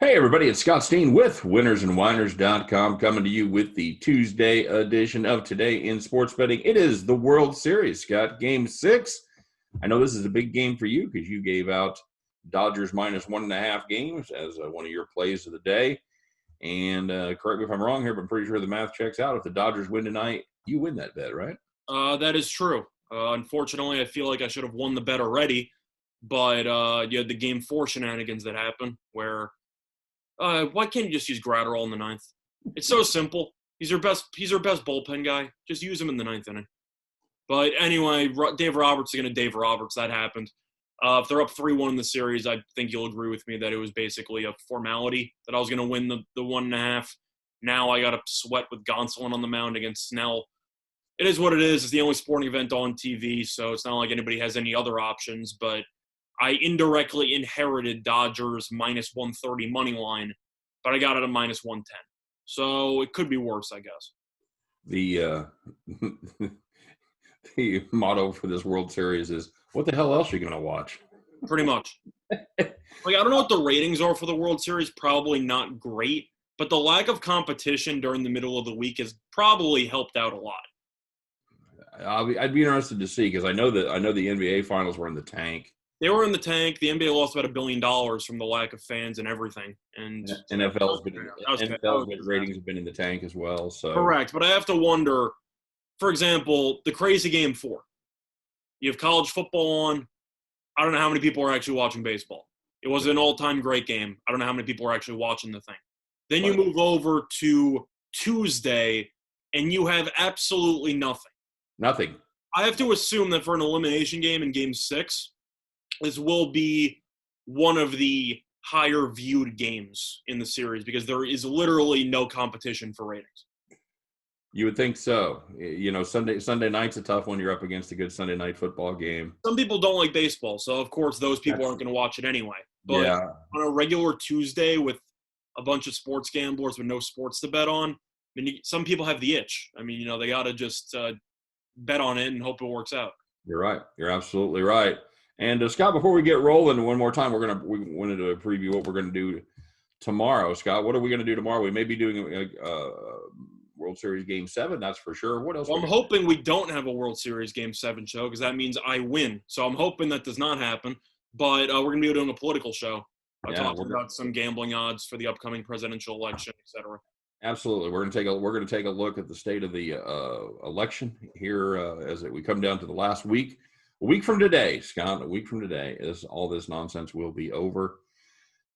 Hey, everybody, it's Scott Steen with winnersandwhiners.com coming to you with the Tuesday edition of Today in Sports Betting. It is the World Series, Scott, Game 6. I know this is a big game for you because you gave out Dodgers minus 1.5 games as one of your plays of the day. And correct me if I'm wrong here, but I'm pretty sure the math checks out. If the Dodgers win tonight, you win that bet, right? That is true. Unfortunately, I feel like I should have won the bet already, but you had the Game 4 shenanigans that happened where why can't you just use Gratterall in the ninth? It's so simple. He's your best bullpen guy. Just use him in the ninth inning. But anyway, Dave Roberts is going to Dave Roberts. That happened. If they're up 3-1 in the series, I think you'll agree with me that it was basically a formality that I was going to win the 1.5. Now I got to sweat with Gonsolin on the mound against Snell. It is what it is. It's the only sporting event on TV, so it's not like anybody has any other options. But I indirectly inherited Dodgers minus 130 money line, but I got it at minus 110. So it could be worse, I guess. The the motto for this World Series is, what the hell else are you going to watch? Pretty much. I don't know what the ratings are for the World Series. Probably not great, but the lack of competition during the middle of the week has probably helped out a lot. I'd be interested to see because I know the NBA finals were in the tank. They were in the tank. The NBA lost about $1 billion from the lack of fans and everything. And NFL's ratings have been in the tank as well. So correct, but I have to wonder. For example, the crazy Game 4. You have college football on. I don't know how many people are actually watching baseball. It was an all-time great game. I don't know how many people are actually watching the thing. Then you move over to Tuesday, and you have absolutely nothing. Nothing. I have to assume that for an elimination game in Game 6, this will be one of the higher-viewed games in the series because there is literally no competition for ratings. You would think so. You know, Sunday night's a tough one. You're up against a good Sunday night football game. Some people don't like baseball, so of course those people aren't going to watch it anyway. But on a regular Tuesday with a bunch of sports gamblers with no sports to bet on, some people have the itch. They got to just bet on it and hope it works out. You're right. You're absolutely right. And Scott, before we get rolling one more time, we wanted to preview what we're going to do tomorrow. Scott, what are we going to do tomorrow? We may be doing World Series Game 7, that's for sure. What else? Well, I'm hoping we don't have a World Series Game 7 show because that means I win. So I'm hoping that does not happen. But we're going to be doing a political show. Talking about some gambling odds for the upcoming presidential election, etc. Absolutely. We're going to take a look at the state of the election here as we come down to the last week. A week from today, Scott, all this nonsense will be over,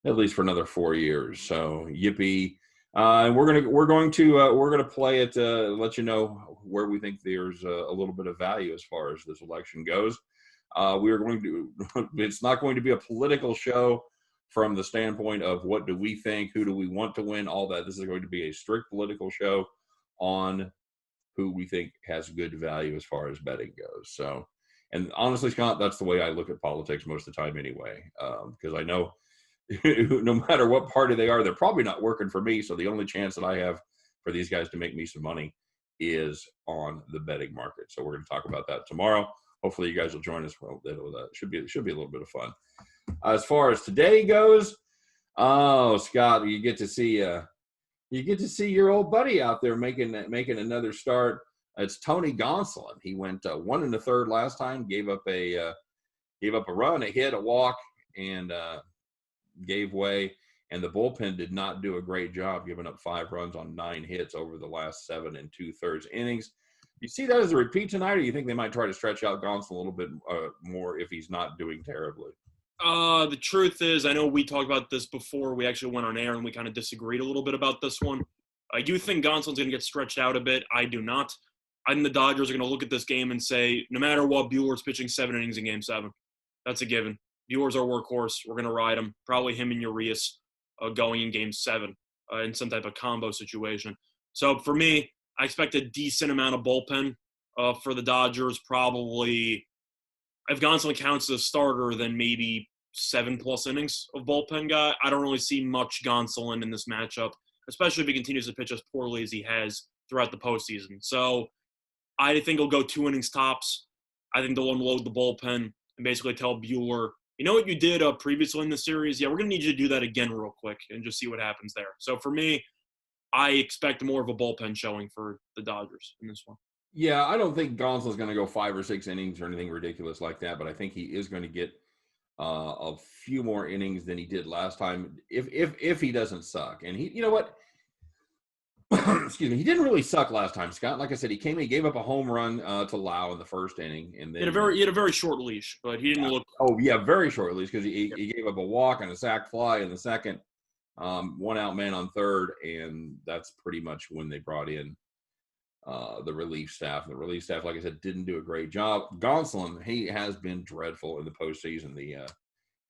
at least for another 4 years. So yippee. And we're going to play it, let you know where we think there's a little bit of value as far as this election goes. It's not going to be a political show from the standpoint of what do we think, who do we want to win, all that. This is going to be a strict political show on who we think has good value as far as betting goes. So, and honestly, Scott, that's the way I look at politics most of the time anyway, because I know no matter what party they are, they're probably not working for me. So the only chance that I have for these guys to make me some money is on the betting market. So we're going to talk about that tomorrow. Hopefully you guys will join us. Well, it should be a little bit of fun. As far as today goes, Scott, you get to see your old buddy out there making another start. It's Tony Gonsolin. He went 1 1/3 last time, gave up a run, a hit, a walk, and gave way, and the bullpen did not do a great job, giving up 5 runs on 9 hits over the last 7 2/3 innings. You see that as a repeat tonight, or you think they might try to stretch out Gonsolin a little bit more if he's not doing terribly? The truth is, I know we talked about this before we actually went on air, and we kind of disagreed a little bit about this one. I do think Gonsolin's going to get stretched out a bit. I do not. I think the Dodgers are going to look at this game and say, no matter what, Buehler's pitching 7 innings in Game 7. That's a given. Buehler's our workhorse. We're going to ride him. Probably him and Urias going in Game 7 in some type of combo situation. So for me, I expect a decent amount of bullpen for the Dodgers. Probably, if Gonsolin counts as a starter, then maybe 7+ innings of bullpen guy. I don't really see much Gonsolin in this matchup, especially if he continues to pitch as poorly as he has throughout the postseason. So I think he'll go 2 innings tops. I think they'll unload the bullpen and basically tell Buehler, you know what you did previously in the series? Yeah, we're going to need you to do that again real quick and just see what happens there. So for me, I expect more of a bullpen showing for the Dodgers in this one. Yeah, I don't think Gonsolin's going to go 5 or 6 innings or anything ridiculous like that, but I think he is going to get a few more innings than he did last time if he doesn't suck. And he, you know what? Excuse me, he didn't really suck last time, Scott. Like I said, he gave up a home run to Lau in the first inning, and then He had a very short leash, but he didn't look. oh yeah, very short leash because he gave up a walk and a sac fly in the second, 1 out man on third, and that's pretty much when they brought in the relief staff. The relief staff, like I said, didn't do a great job. Gonsolin, he has been dreadful in the postseason.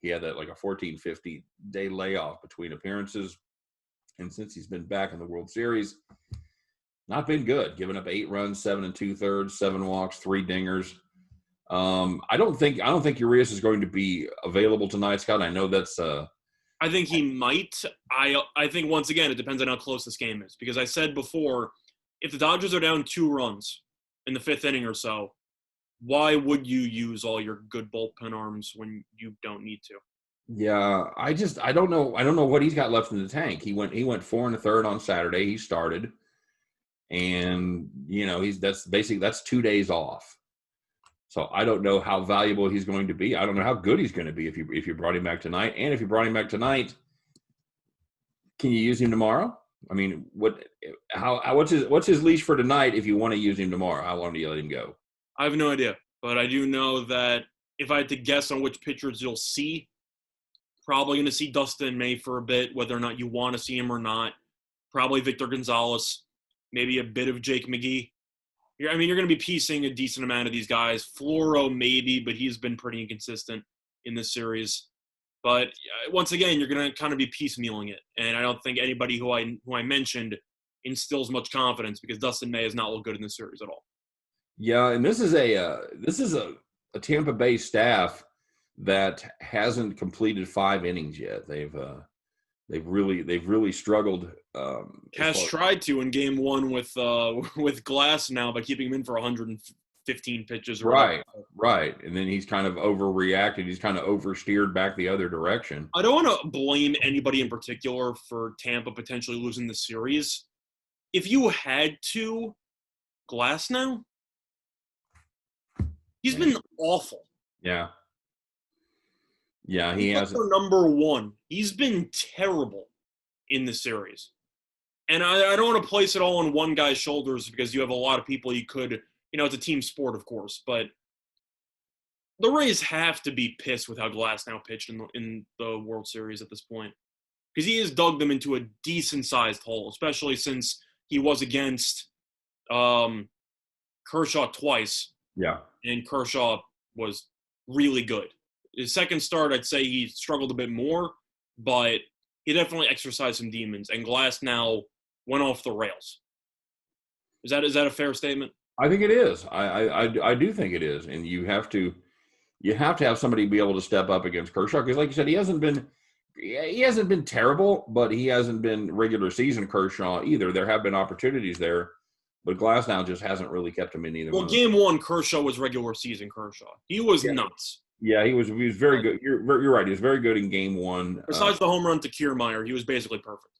He had that like a 14-15 day layoff between appearances. And since he's been back in the World Series, not been good. Giving up 8 runs, 7 2/3, 7 walks, 3 dingers. I don't think Urias is going to be available tonight, Scott. I know that's. I think he might. I think once again it depends on how close this game is, because I said before, if the Dodgers are down 2 runs in the 5th inning or so, why would you use all your good bullpen arms when you don't need to? Yeah, I don't know. I don't know what he's got left in the tank. He went 4 1/3 on Saturday. He started, and that's 2 days off. So I don't know how valuable he's going to be. I don't know how good he's going to be if you brought him back tonight. And if you brought him back tonight, can you use him tomorrow? I mean, what's his leash for tonight? If you want to use him tomorrow, how long do you let him go? I have no idea, but I do know that if I had to guess on which pitchers you'll see, probably going to see Dustin May for a bit, whether or not you want to see him or not. Probably Victor Gonzalez, maybe a bit of Jake McGee. You're going to be piecing a decent amount of these guys. Floro maybe, but he's been pretty inconsistent in this series. But once again, you're going to kind of be piecemealing it, and I don't think anybody who I mentioned instills much confidence, because Dustin May has not looked good in this series at all. Yeah, and this is a Tampa Bay staff that hasn't completed 5 innings yet. They've really struggled. Cash tried to in Game 1 with Glass now by keeping him in for 115 pitches. Right, and then he's kind of overreacted. He's kind of oversteered back the other direction. I don't want to blame anybody in particular for Tampa potentially losing the series. If you had to, Glass now, he's been awful. Yeah. Yeah, he has. Number 1. He's been terrible in the series. And I don't want to place it all on one guy's shoulders, because you have a lot of people you could, it's a team sport, of course. But the Rays have to be pissed with how Glasnow pitched in the World Series at this point, because he has dug them into a decent-sized hole, especially since he was against Kershaw twice. Yeah. And Kershaw was really good. His second start, I'd say he struggled a bit more, but he definitely exercised some demons, and Glasnow went off the rails. Is that a fair statement? I think it is. I do think it is, and you have to have somebody be able to step up against Kershaw, because, like you said, he hasn't been terrible, but he hasn't been regular season Kershaw either. There have been opportunities there, but Glasnow just hasn't really kept him in either. Well, Game 1, Kershaw was regular season Kershaw. He was nuts. Yeah, he was very good. You're right. He was very good in Game 1. Besides the home run to Kiermaier, he was basically perfect.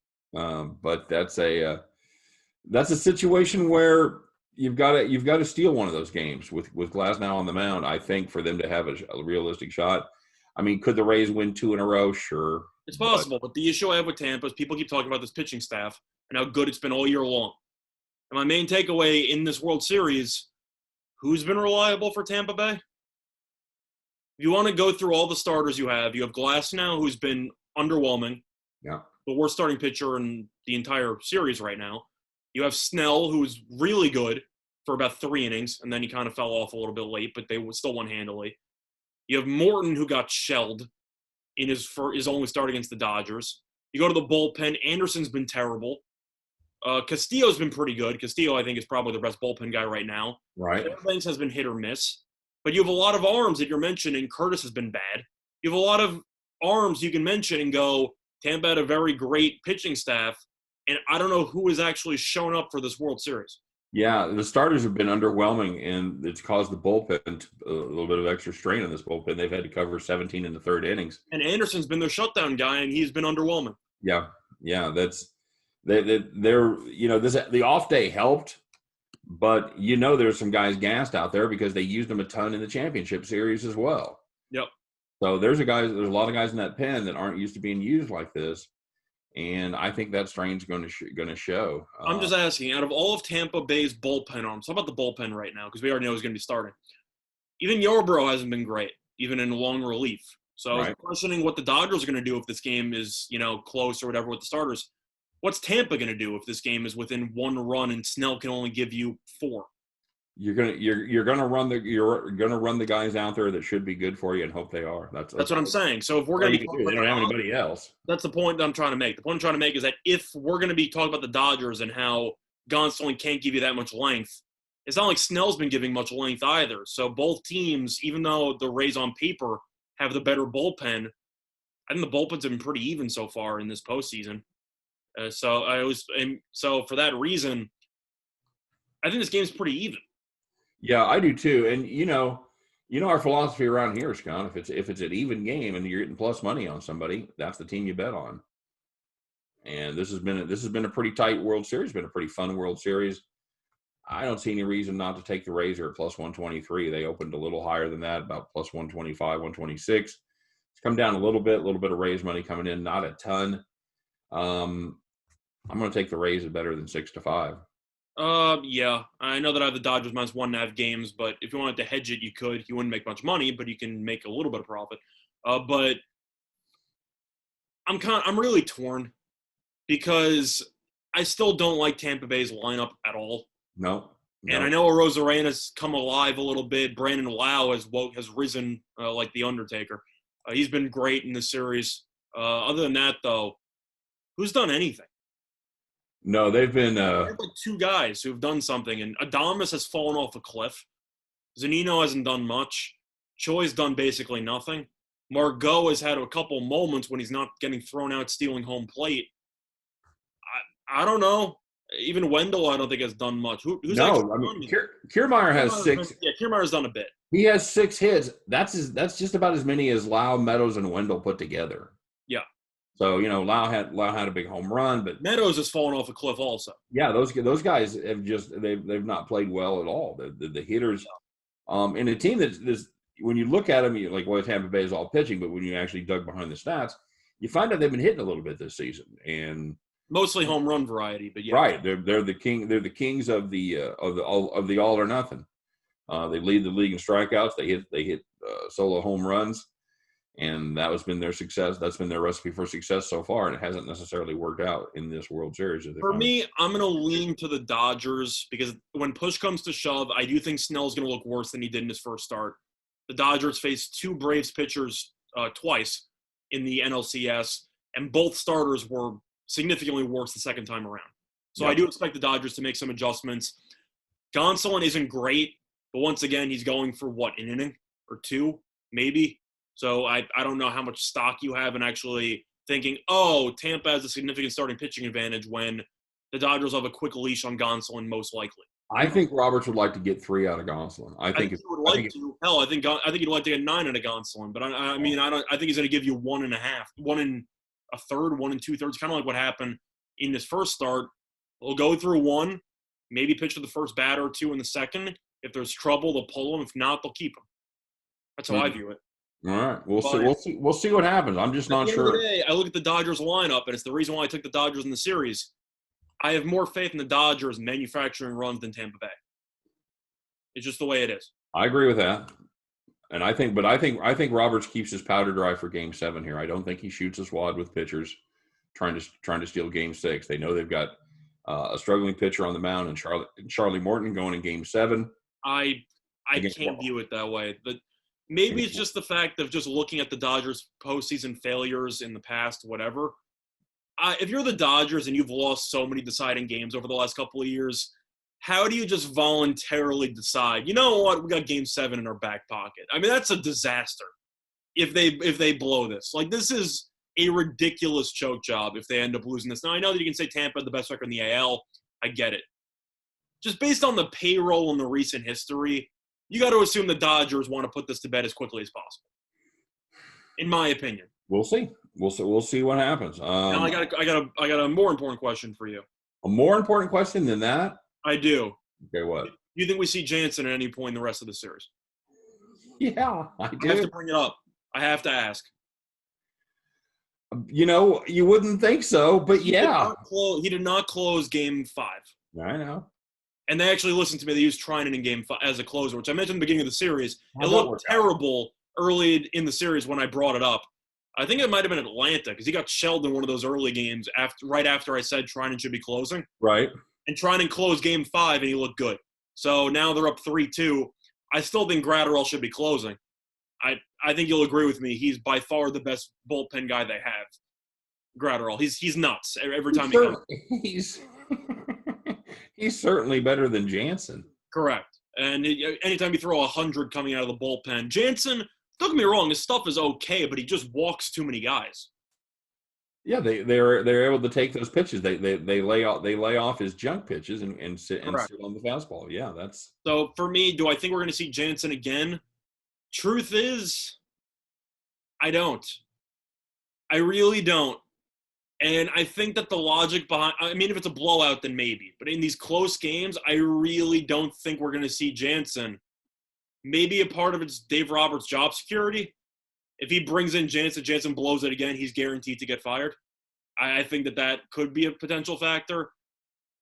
But that's a situation where you've got to steal one of those games with Glasnow on the mound, I think, for them to have a realistic shot. I mean, could the Rays win 2 in a row? Sure. It's possible, but the issue I have with Tampa is people keep talking about this pitching staff and how good it's been all year long. And my main takeaway in this World Series, who's been reliable for Tampa Bay? If you want to go through all the starters you have Glasnow, who's been underwhelming. Yeah. The worst starting pitcher in the entire series right now. You have Snell, who's really good for about 3 innings, and then he kind of fell off a little bit late, but they still won handily. You have Morton, who got shelled in his only start against the Dodgers. You go to the bullpen. Anderson's been terrible. Castillo's been pretty good. Castillo, I think, is probably the best bullpen guy right now. Right. Fairbanks has been hit or miss. But you have a lot of arms that you're mentioning. Curtis has been bad. You have a lot of arms you can mention and go, Tampa had a very great pitching staff, and I don't know who has actually shown up for this World Series. Yeah, the starters have been underwhelming, and it's caused the bullpen a little bit of extra strain on this bullpen. They've had to cover 17 in the third innings. And Anderson's been their shutdown guy, and he's been underwhelming. Yeah, yeah, that's they're this the off day helped, but there's some guys gassed out there because they used them a ton in the championship series as well. Yep. So there's a lot of guys in that pen that aren't used to being used like this, and I think that strain's going to show. I'm just asking, out of all of Tampa Bay's bullpen arms, how about the bullpen right now? Because we already know he's going to be starting. Even Yarbrough hasn't been great, even in long relief. So I was questioning what the Dodgers are going to do if this game is, close or whatever with the starters. What's Tampa going to do if this game is within 1 run and Snell can only give you 4? You're gonna run the guys out there that should be good for you and hope they are. That's what I'm saying. So if we're going to be they don't have anybody else. That's the point that I'm trying to make. The point I'm trying to make is that if we're going to be talking about the Dodgers and how Gonsolin can't give you that much length, it's not like Snell's been giving much length either. So both teams, even though the Rays on paper have the better bullpen, I think the bullpens have been pretty even so far in this postseason. So for that reason, I think this game's pretty even. Yeah, I do too. And our philosophy around here, Scott, if it's an even game and you're getting plus money on somebody, that's the team you bet on. And this has been a pretty tight World Series, been a pretty fun World Series. I don't see any reason not to take the Rays at plus 123. They opened a little higher than that, about plus 125, 126. It's come down a little bit of Rays money coming in, not a ton. I'm going to take the Rays at better than 6-5. Yeah, I know that I have the Dodgers minus 1.5 games, but if you wanted to hedge it, you could. You wouldn't make much money, but you can make a little bit of profit. But I'm really torn because I still don't like Tampa Bay's lineup at all. No. And I know Arozarena's come alive a little bit. Brandon Lau has risen like the Undertaker. He's been great in this series. Other than that, though, who's done anything? No, they've been like 2 guys who've done something, and Adames has fallen off a cliff. Zanino hasn't done much. Choi's done basically nothing. Margot has had a couple moments when he's not getting thrown out stealing home plate. I don't know. Even Wendell, I don't think has done much. Who's Kiermaier has 6. Yeah, Kiermaier's done a bit. He has 6 hits. That's just about as many as Lau, Meadows, and Wendell put together. Yeah. So Lau had a big home run, but Meadows has fallen off a cliff also. Yeah, those guys have they've not played well at all. The hitters, and a team that's when you look at them, you're like, well, Tampa Bay is all pitching, but when you actually dug behind the stats, you find out they've been hitting a little bit this season, and mostly home run variety. But yeah, right, they're the kings of the all or nothing. They lead the league in strikeouts. They hit solo home runs. And that has been their success. That's been their recipe for success so far, and it hasn't necessarily worked out in this World Series. For me, I'm going to lean to the Dodgers because when push comes to shove, I do think Snell's going to look worse than he did in his first start. The Dodgers faced 2 Braves pitchers twice in the NLCS, and both starters were significantly worse the second time around. So I do expect the Dodgers to make some adjustments. Gonsolin isn't great, but once again, he's going for, an inning or 2, maybe? So I don't know how much stock you have in actually thinking, Tampa has a significant starting pitching advantage when the Dodgers have a quick leash on Gonsolin, most likely. I think Roberts would like to get 3 out of Gonsolin. I think he would like to. Hell, I think he'd like to get 9 out of Gonsolin. But I think he's going to give you 1.5, 1 1/3, 1 2/3, kind of like what happened in his first start. He'll go through 1, maybe pitch to the first batter or 2 in the second. If there's trouble, they'll pull him. If not, they'll keep him. That's how I view it. All right, we'll see what happens. I'm just not sure. At the end of the day, I look at the Dodgers lineup, and it's the reason why I took the Dodgers in the series. I have more faith in the Dodgers manufacturing runs than Tampa Bay. It's just the way it is. I agree with that, and I think Roberts keeps his powder dry for Game 7 here. I don't think he shoots his wad with pitchers trying to steal Game 6. They know they've got a struggling pitcher on the mound, and Charlie Morton going in Game 7. I can't view it that way. But maybe it's just the fact of just looking at the Dodgers' postseason failures in the past, whatever. If you're the Dodgers and you've lost so many deciding games over the last couple of years, how do you just voluntarily decide, you know what, we got Game 7 in our back pocket? I mean, that's a disaster if they blow this. Like, this is a ridiculous choke job if they end up losing this. Now, I know that you can say Tampa had the best record in the AL. I get it. just based on the payroll and the recent history, you got to assume the Dodgers want to put this to bed as quickly as possible. In my opinion. We'll see. We'll see what happens. Now I got a more important question for you. A more important question than that? I do. Okay, what? Do you think we see Jansen at any point in the rest of the series? Yeah, I do. I have to bring it up. I have to ask. You wouldn't think so, but yeah. He did not close Game 5. I know. And they actually listened to me. They used Trinan in Game 5 as a closer, which I mentioned at the beginning of the series. It looked terrible early in the series when I brought it up. I think it might have been Atlanta because he got shelled in one of those early games right after I said Trinan should be closing. Right. And Trinan closed Game 5, and he looked good. So now they're up 3-2. I still think Gratterall should be closing. I think you'll agree with me. He's by far the best bullpen guy they have. Gratterall. He's nuts every time he comes. He's certainly better than Jansen. Correct. And anytime you throw 100 coming out of the bullpen, Jansen, don't get me wrong, his stuff is okay, but he just walks too many guys. Yeah, they're able to take those pitches. They lay off his junk pitches and sit on the fastball. Yeah, that's. So for me, do I think we're going to see Jansen again? Truth is, I don't. I really don't. And I think that the logic behind – I mean, if it's a blowout, then maybe. But in these close games, I really don't think we're going to see Jansen. Maybe a part of it's Dave Roberts' job security. If he brings in Jansen blows it again, he's guaranteed to get fired. I think that could be a potential factor.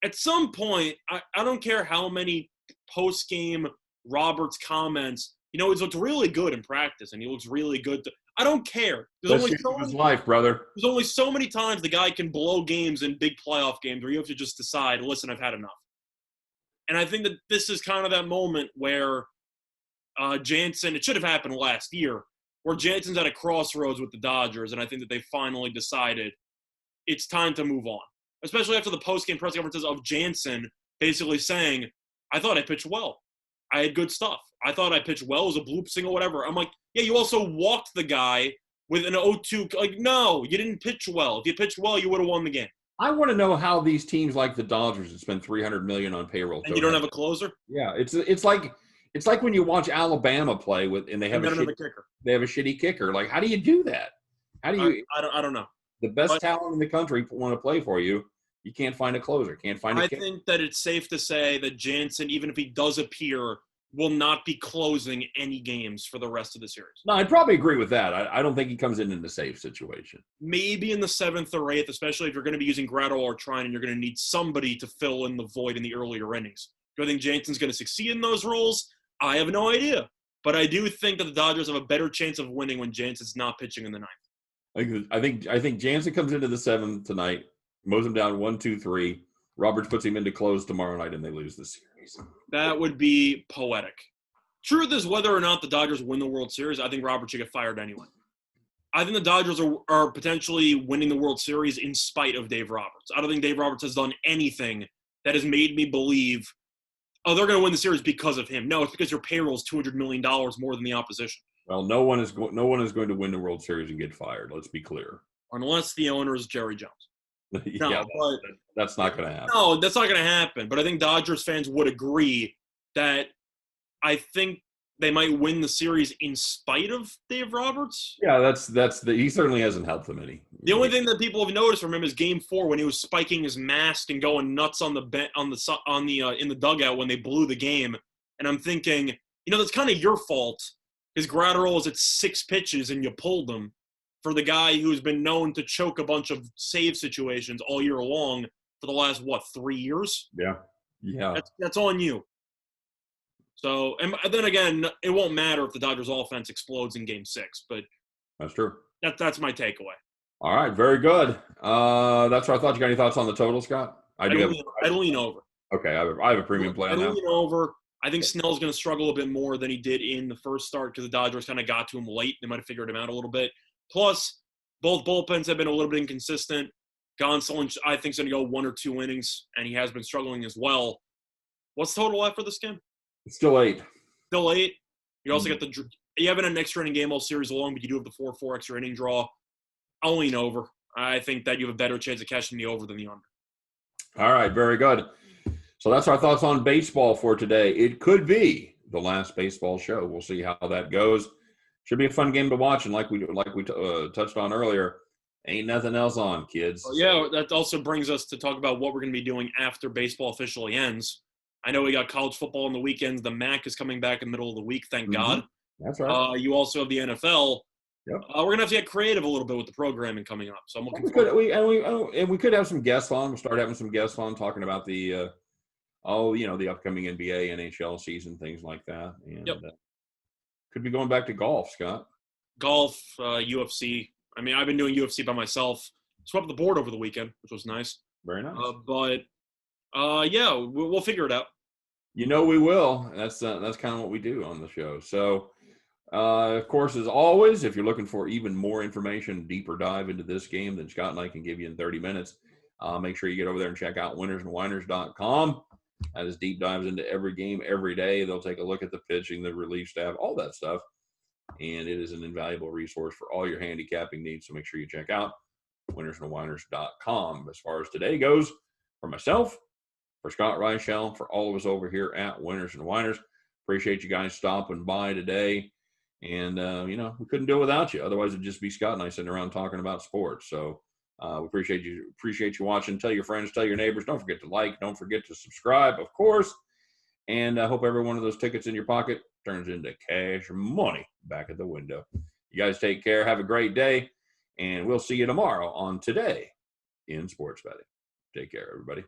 At some point, I don't care how many post-game Roberts comments – he's looked really good in practice, and he looks really good. I don't care. There's his life, brother. There's only so many times the guy can blow games in big playoff games where you have to just decide, listen, I've had enough. And I think that this is kind of that moment where Jansen, it should have happened last year, where Jansen's at a crossroads with the Dodgers, and I think that they finally decided it's time to move on. Especially after the post-game press conferences of Jansen basically saying, I thought I pitched well. I had good stuff. I thought I pitched well. It was a bloop single, whatever. I'm like, yeah, you also walked the guy with an 0-2. Like, no, you didn't pitch well. If you pitched well, you would have won the game. I want to know how these teams like the Dodgers that spend $300 million on payroll. And you don't have a closer? Yeah, it's like when you watch Alabama play and they have a kicker. They have a shitty kicker. Like, how do you do that? How do you? I don't know. The best talent in the country want to play for you. You can't find a closer. Can't find a kicker. I think that it's safe to say that Jansen, even if he does appear, will not be closing any games for the rest of the series. No, I'd probably agree with that. I don't think he comes in a safe situation. Maybe in the 7th or 8th, especially if you're going to be using Gratterall or Trinan, you're going to need somebody to fill in the void in the earlier innings. Do I think Jansen's going to succeed in those roles? I have no idea. But I do think that the Dodgers have a better chance of winning when Jansen's not pitching in the 9th. I think Jansen comes into the 7th tonight, mows him down 1-2-3. Roberts puts him into close tomorrow night, and they lose the series. That would be poetic. Truth is, whether or not the Dodgers win the World Series, I think Roberts should get fired anyway. I think the Dodgers are potentially winning the World Series in spite of Dave Roberts. I don't think Dave Roberts has done anything that has made me believe, they're going to win the series because of him. No, it's because your payroll is $200 million more than the opposition. Well, no one is going to win the World Series and get fired. Let's be clear. Unless the owner is Jerry Jones. No, yeah, that's not going to happen. No, that's not going to happen. But I think Dodgers fans would agree that I think they might win the series in spite of Dave Roberts. Yeah, he certainly hasn't helped them any. The only thing that people have noticed from him is Game 4 when he was spiking his mask and going nuts in the dugout when they blew the game. And I'm thinking, that's kind of your fault. His Gratterall was at 6 pitches and you pulled him. For the guy who's been known to choke a bunch of save situations all year long for the last, 3 years? Yeah. That's on you. So, and then again, it won't matter if the Dodgers offense explodes in Game 6, but that's true. That's my takeaway. All right, very good. That's what I thought. You got any thoughts on the total, Scott? I'd lean over. Okay, I have a premium play on that. I'd lean over. I think Snell's going to struggle a bit more than he did in the first start because the Dodgers kind of got to him late. They might have figured him out a little bit. Plus, both bullpens have been a little bit inconsistent. Gonsolin, I think, is going to go 1 or 2 innings, and he has been struggling as well. What's the total after this game? It's still 8. Still 8. You also got you haven't had an extra inning game all series long, but you do have the 4-4 extra inning draw. I'll lean over. I think that you have a better chance of catching the over than the under. All right, very good. So that's our thoughts on baseball for today. It could be the last baseball show. We'll see how that goes. Should be a fun game to watch, and like we touched on earlier, ain't nothing else on, kids. Yeah, that also brings us to talk about what we're going to be doing after baseball officially ends. I know we got college football on the weekends. The MAC is coming back in the middle of the week, thank God. That's right. You also have the NFL. Yep. We're going to have to get creative a little bit with the programming coming up. So I'm looking forward. We could have some guests on. We'll start having some guests on talking about the the upcoming NBA, NHL season, things like that. And could be going back to golf, Scott. Golf, UFC. I mean, I've been doing UFC by myself. Swept the board over the weekend, which was nice. Very nice. We'll figure it out. We will. That's kind of what we do on the show. So, of course, as always, if you're looking for even more information, deeper dive into this game than Scott and I can give you in 30 minutes, make sure you get over there and check out winnersandwhiners.com. That is deep dives into every game every day. They'll take a look at the pitching, the relief staff, all that stuff. And it is an invaluable resource for all your handicapping needs. So make sure you check out winnersandwhiners.com. As far as today goes, for myself, for Scott Reichel, for all of us over here at Winners and Whiners, appreciate you guys stopping by today. And, we couldn't do it without you. Otherwise, it'd just be Scott and I sitting around talking about sports. So we appreciate you watching. Tell your friends, tell your neighbors. Don't forget to like. Don't forget to subscribe, of course. And I hope every one of those tickets in your pocket turns into cash money back at the window. You guys take care. Have a great day. And we'll see you tomorrow on Today in Sports Betting. Take care, everybody.